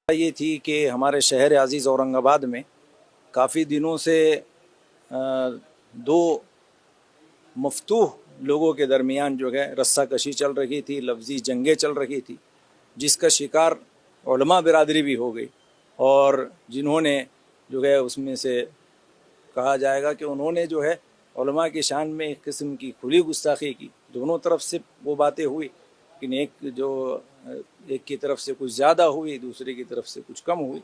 یہ تھی کہ ہمارے شہر عزیز اورنگ آباد میں کافی دنوں سے دو مفتوح لوگوں کے درمیان جو ہے رسہ کشی چل رہی تھی، لفظی جنگیں چل رہی تھی، جس کا شکار علماء برادری بھی ہو گئی، اور جنہوں نے جو ہے اس میں سے کہا جائے گا کہ انہوں نے جو ہے علماء کی شان میں ایک قسم کی کھلی گستاخی کی۔ دونوں طرف سے وہ باتیں ہوئی، لیکن ایک کی طرف سے کچھ زیادہ ہوئی، دوسرے کی طرف سے کچھ کم ہوئی۔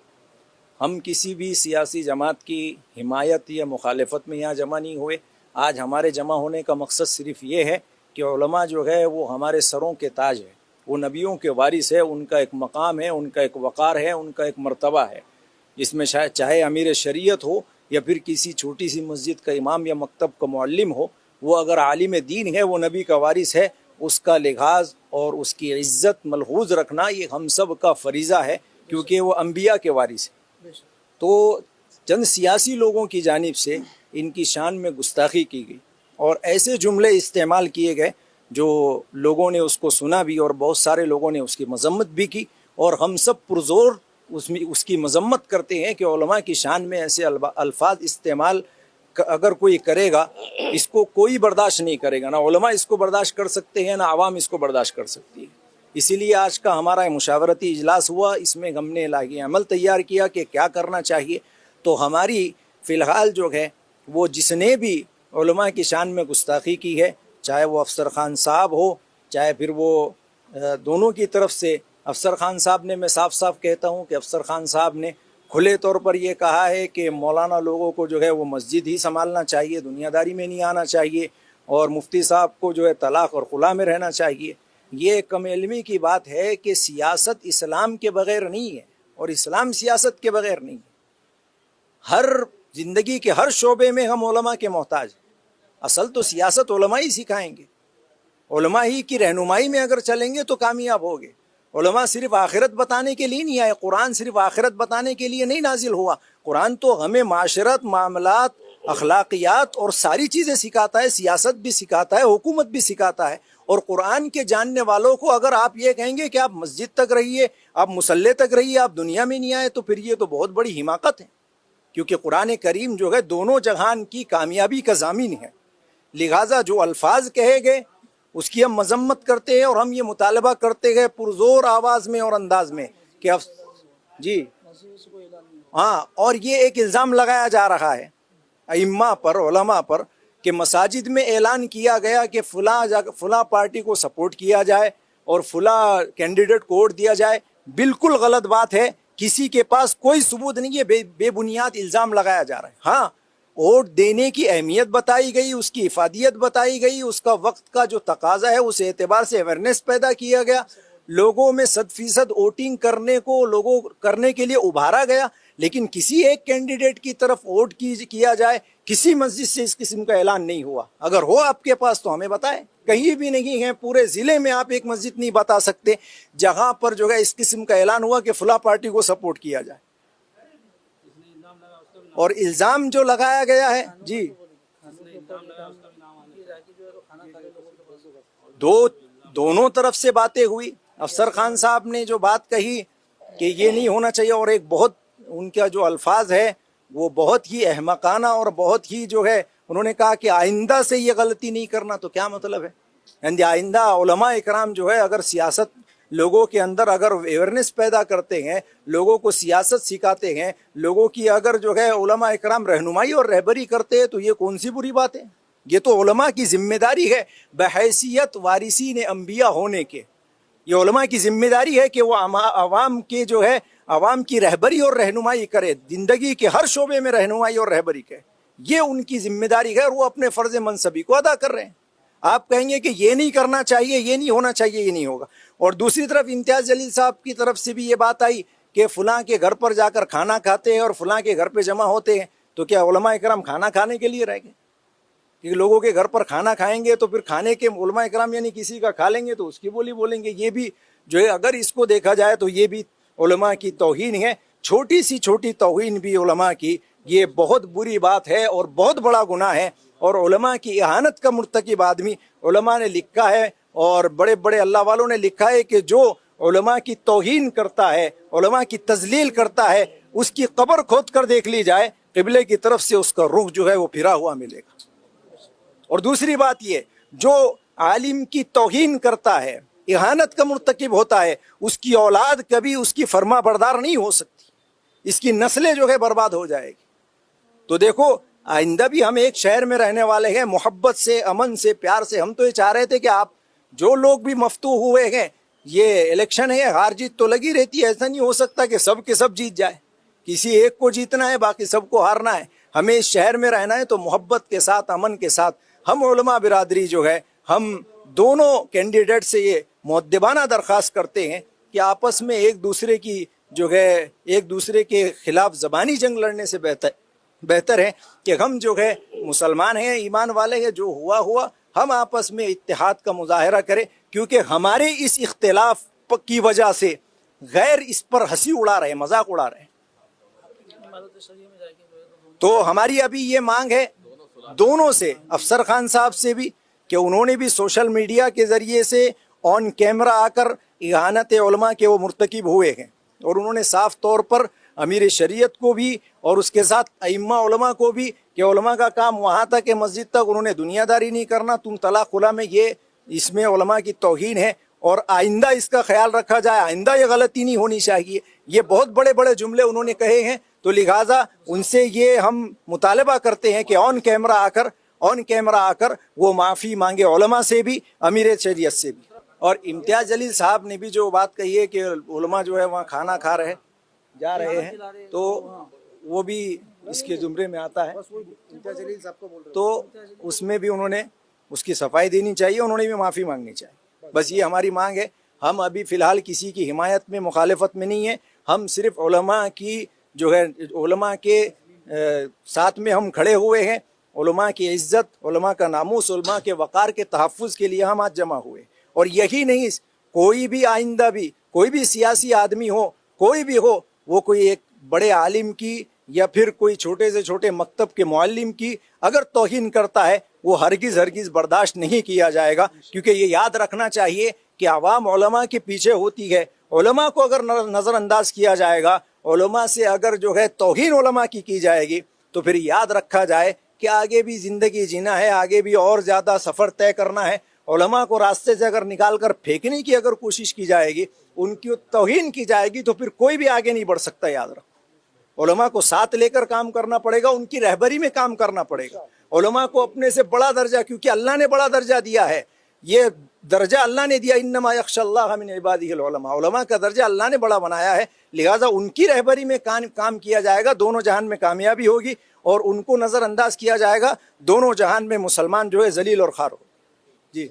ہم کسی بھی سیاسی جماعت کی حمایت یا مخالفت میں یہاں جمع نہیں ہوئے۔ آج ہمارے جمع ہونے کا مقصد صرف یہ ہے کہ علماء جو ہے وہ ہمارے سروں کے تاج ہے، وہ نبیوں کے وارث ہے، ان کا ایک مقام ہے، ان کا ایک وقار ہے، ان کا ایک مرتبہ ہے، جس میں چاہے امیر شریعت ہو یا پھر کسی چھوٹی سی مسجد کا امام یا مکتب کا معلم ہو، وہ اگر عالم دین ہے، وہ نبی کا وارث ہے، اس کا لحاظ اور اس کی عزت ملحوظ رکھنا یہ ہم سب کا فریضہ ہے، کیونکہ وہ انبیاء کے وارث ہیں۔ تو چند سیاسی لوگوں کی جانب سے ان کی شان میں گستاخی کی گئی اور ایسے جملے استعمال کیے گئے جو لوگوں نے اس کو سنا بھی، اور بہت سارے لوگوں نے اس کی مذمت بھی کی، اور ہم سب پرزور اس کی مذمت کرتے ہیں کہ علماء کی شان میں ایسے الفاظ استعمال اگر کوئی کرے گا، اس کو کوئی برداشت نہیں کرے گا، نہ علماء اس کو برداشت کر سکتے ہیں، نہ عوام اس کو برداشت کر سکتی ہے۔ اسی لیے آج کا ہمارا مشاورتی اجلاس ہوا، اس میں ہم نے لاگی عمل تیار کیا کہ کیا کرنا چاہیے۔ تو ہماری فی الحال جو ہے وہ جس نے بھی علماء کی شان میں گستاخی کی ہے، چاہے وہ افسر خان صاحب ہو، چاہے پھر وہ دونوں کی طرف سے، افسر خان صاحب نے، میں صاف صاف کہتا ہوں کہ افسر خان صاحب نے کھلے طور پر یہ کہا ہے کہ مولانا لوگوں کو جو ہے وہ مسجد ہی سنبھالنا چاہیے، دنیا داری میں نہیں آنا چاہیے، اور مفتی صاحب کو جو ہے طلاق اور خلا میں رہنا چاہیے۔ یہ کم علمی کی بات ہے کہ سیاست اسلام کے بغیر نہیں ہے، اور اسلام سیاست کے بغیر نہیں ہے۔ ہر زندگی کے ہر شعبے میں ہم علماء کے محتاج ہیں۔ اصل تو سیاست علماء ہی سکھائیں گے، علماء ہی کی رہنمائی میں اگر چلیں گے تو کامیاب ہوگے۔ علماء صرف آخرت بتانے کے لیے نہیں آئے، قرآن صرف آخرت بتانے کے لیے نہیں نازل ہوا، قرآن تو ہمیں معاشرت، معاملات، اخلاقیات اور ساری چیزیں سکھاتا ہے، سیاست بھی سکھاتا ہے، حکومت بھی سکھاتا ہے۔ اور قرآن کے جاننے والوں کو اگر آپ یہ کہیں گے کہ آپ مسجد تک رہیے، آپ مصلی تک رہیے، آپ دنیا میں نہیں آئے، تو پھر یہ تو بہت بڑی حماقت ہے، کیونکہ قرآن کریم جو ہے دونوں جہان کی کامیابی کا ضامن ہے۔ لہٰذا جو الفاظ کہے گئے اس کی ہم مذمت کرتے ہیں، اور ہم یہ مطالبہ کرتے گئے پرزور آواز میں اور انداز میں کہ جی ہاں، اور یہ ایک الزام لگایا جا رہا ہے ائمہ پر، علماء پر، کہ مساجد میں اعلان کیا گیا کہ فلاں پارٹی کو سپورٹ کیا جائے اور فلاں کینڈیڈیٹ کو ووٹ دیا جائے۔ بالکل غلط بات ہے، کسی کے پاس کوئی ثبوت نہیں ہے، بے بنیاد الزام لگایا جا رہا ہے۔ ہاں، ووٹ دینے کی اہمیت بتائی گئی، اس کی افادیت بتائی گئی، اس کا وقت کا جو تقاضا ہے اس اعتبار سے اویئرنیس پیدا کیا گیا، لوگوں میں 100% ووٹنگ کرنے کے لیے ابھارا گیا، لیکن کسی ایک کینڈیڈیٹ کی طرف ووٹ کیا جائے، کسی مسجد سے اس قسم کا اعلان نہیں ہوا۔ اگر ہو آپ کے پاس تو ہمیں بتائیں، کہیں بھی نہیں ہے، پورے ضلع میں آپ ایک مسجد نہیں بتا سکتے جہاں پر جو ہے اس قسم کا اعلان ہوا کہ فلاں پارٹی کو سپورٹ کیا جائے۔ اور الزام جو لگایا گیا ہے، جی دونوں طرف سے باتیں ہوئی۔ افسر خان صاحب نے جو بات کہی کہ یہ نہیں ہونا چاہیے، اور ایک بہت ان کا جو الفاظ ہے وہ بہت ہی احمقانہ اور بہت ہی جو ہے، انہوں نے کہا کہ آئندہ سے یہ غلطی نہیں کرنا۔ تو کیا مطلب ہے؟ یعنی آئندہ علماء اکرام جو ہے اگر سیاست لوگوں کے اندر اگر اویئرنیس پیدا کرتے ہیں، لوگوں کو سیاست سکھاتے ہیں، لوگوں کی اگر جو ہے علماء اکرام رہنمائی اور رہبری کرتے ہیں، تو یہ کون سی بری بات ہے؟ یہ تو علماء کی ذمہ داری ہے بحیثیت وارثین انبیاء ہونے کے۔ یہ علماء کی ذمہ داری ہے کہ وہ عوام کے جو ہے عوام کی رہبری اور رہنمائی کرے، زندگی کے ہر شعبے میں رہنمائی اور رہبری کرے، یہ ان کی ذمہ داری ہے، اور وہ اپنے فرض منصبی کو ادا کر رہے ہیں۔ آپ کہیں گے کہ یہ نہیں کرنا چاہیے، یہ نہیں ہونا چاہیے، یہ نہیں ہوگا۔ اور دوسری طرف امتیاز جلیل صاحب کی طرف سے بھی یہ بات آئی کہ فلاں کے گھر پر جا کر کھانا کھاتے ہیں اور فلاں کے گھر پہ جمع ہوتے ہیں، تو کیا علماء اکرام کھانا کھانے کے لیے رہ گئے؟ کہ لوگوں کے گھر پر کھانا کھائیں گے تو پھر کھانے کے علماء اکرام یعنی کسی کا کھا لیں گے تو اس کی بولی بولیں گے۔ یہ بھی جو ہے اگر اس کو دیکھا جائے تو یہ بھی علماء کی توہین ہے، چھوٹی سی چھوٹی توہین بھی علماء کی، یہ بہت بری بات ہے اور بہت بڑا گناہ ہے، اور علماء کی اہانت کا مرتکب آدمی، علماء نے لکھا ہے اور بڑے بڑے اللہ والوں نے لکھا ہے کہ جو علماء کی توہین کرتا ہے، علماء کی تذلیل کرتا ہے، اس کی قبر کھود کر دیکھ لی جائے، قبلے کی طرف سے اس کا رخ جو ہے وہ پھرا ہوا ملے گا۔ اور دوسری بات یہ، جو عالم کی توہین کرتا ہے، اہانت کا مرتکب ہوتا ہے، اس کی اولاد کبھی اس کی فرما بردار نہیں ہو سکتی، اس کی نسلیں جو ہے برباد ہو جائے گی۔ تو دیکھو آئندہ بھی ہم ایک شہر میں رہنے والے ہیں، محبت سے، امن سے، پیار سے، ہم تو یہ چاہ رہے تھے کہ آپ جو لوگ بھی مفتوح ہوئے ہیں، یہ الیکشن ہے، ہار جیت تو لگی رہتی ہے، ایسا نہیں ہو سکتا کہ سب کے سب جیت جائے، کسی ایک کو جیتنا ہے باقی سب کو ہارنا ہے۔ ہمیں اس شہر میں رہنا ہے تو محبت کے ساتھ، امن کے ساتھ ہم علماء برادری جو ہے، ہم دونوں کینڈیڈیٹ سے یہ مؤدبانہ درخواست کرتے ہیں کہ آپس میں ایک دوسرے کی جو ہے، ایک دوسرے کے خلاف زبانی جنگ لڑنے سے بہتر ہے کہ ہم جو ہے مسلمان ہیں، ایمان والے ہیں، جو ہوا ہم آپس میں اتحاد کا مظاہرہ کریں، کیونکہ ہمارے اس اختلاف کی وجہ سے غیر اس پر ہنسی اڑا رہے ہیں، مذاق اڑا رہے ہیں۔ تو ہماری ابھی یہ مانگ ہے دونوں سے، افسر خان صاحب سے بھی، کہ انہوں نے بھی سوشل میڈیا کے ذریعے سے آن کیمرہ آ کر اہانت علماء کے وہ مرتکب ہوئے ہیں، اور انہوں نے صاف طور پر امیر شریعت کو بھی اور اس کے ساتھ ائمہ علماء کو بھی، کہ علماء کا کام وہاں تک کہ مسجد تک، انہوں نے دنیا داری نہیں کرنا، تم طلاق خلا میں، یہ اس میں علماء کی توہین ہے، اور آئندہ اس کا خیال رکھا جائے، آئندہ یہ غلطی نہیں ہونی چاہیے۔ یہ بہت بڑے بڑے جملے انہوں نے کہے ہیں، تو لہٰذا ان سے یہ ہم مطالبہ کرتے ہیں کہ آن کیمرہ آ کر وہ معافی مانگے، علماء سے بھی، امیر شریعت سے بھی۔ اور امتیاز جلیل صاحب نے بھی جو بات کہی ہے کہ علماء جو ہے وہاں کھانا کھا رہے جا رہے ہیں، تو وہ بھی اس کے زمرے میں آتا ہے، تو اس میں بھی انہوں نے اس کی صفائی دینی چاہیے، انہوں نے بھی معافی مانگنی چاہیے۔ بس یہ ہماری مانگ ہے۔ ہم ابھی فی الحال کسی کی حمایت میں، مخالفت میں نہیں ہیں، ہم صرف علماء کی جو ہے، علماء کے ساتھ میں ہم کھڑے ہوئے ہیں، علماء کی عزت، علماء کا ناموس، علماء کے وقار کے تحفظ کے لیے ہم آج جمع ہوئے۔ اور یہی نہیں، کوئی بھی آئندہ بھی کوئی بھی سیاسی آدمی ہو، کوئی بھی ہو، وہ کوئی ایک بڑے عالم کی یا پھر کوئی چھوٹے سے چھوٹے مکتب کے معلم کی اگر توہین کرتا ہے، وہ ہرگز برداشت نہیں کیا جائے گا، کیونکہ یہ یاد رکھنا چاہیے کہ عوام علماء کے پیچھے ہوتی ہے۔ علماء کو اگر نظر انداز کیا جائے گا، علماء سے اگر جو ہے توہین علماء کی جائے گی، تو پھر یاد رکھا جائے کہ آگے بھی زندگی جینا ہے، آگے بھی اور زیادہ سفر طے کرنا ہے۔ علماء کو راستے سے اگر نکال کر پھینکنے کی اگر کوشش کی جائے گی، ان کی توہین کی جائے گی، تو پھر کوئی بھی آگے نہیں بڑھ سکتا۔ یاد رکھو، علماء کو ساتھ لے کر کام کرنا پڑے گا، ان کی رہبری میں کام کرنا پڑے گا۔ علماء کو اپنے سے بڑا درجہ، کیونکہ اللہ نے بڑا درجہ دیا ہے، یہ درجہ اللہ نے دیا، انما یخشی اللہ من عبادہ العلماء، علماء کا درجہ اللہ نے بڑا بنایا ہے، لہٰذا ان کی رہبری میں کام کیا جائے گا، دونوں جہان میں کامیابی ہوگی، اور ان کو نظر انداز کیا جائے گا، دونوں جہان میں مسلمان جو ہے ذلیل اور خوار ہو۔ جی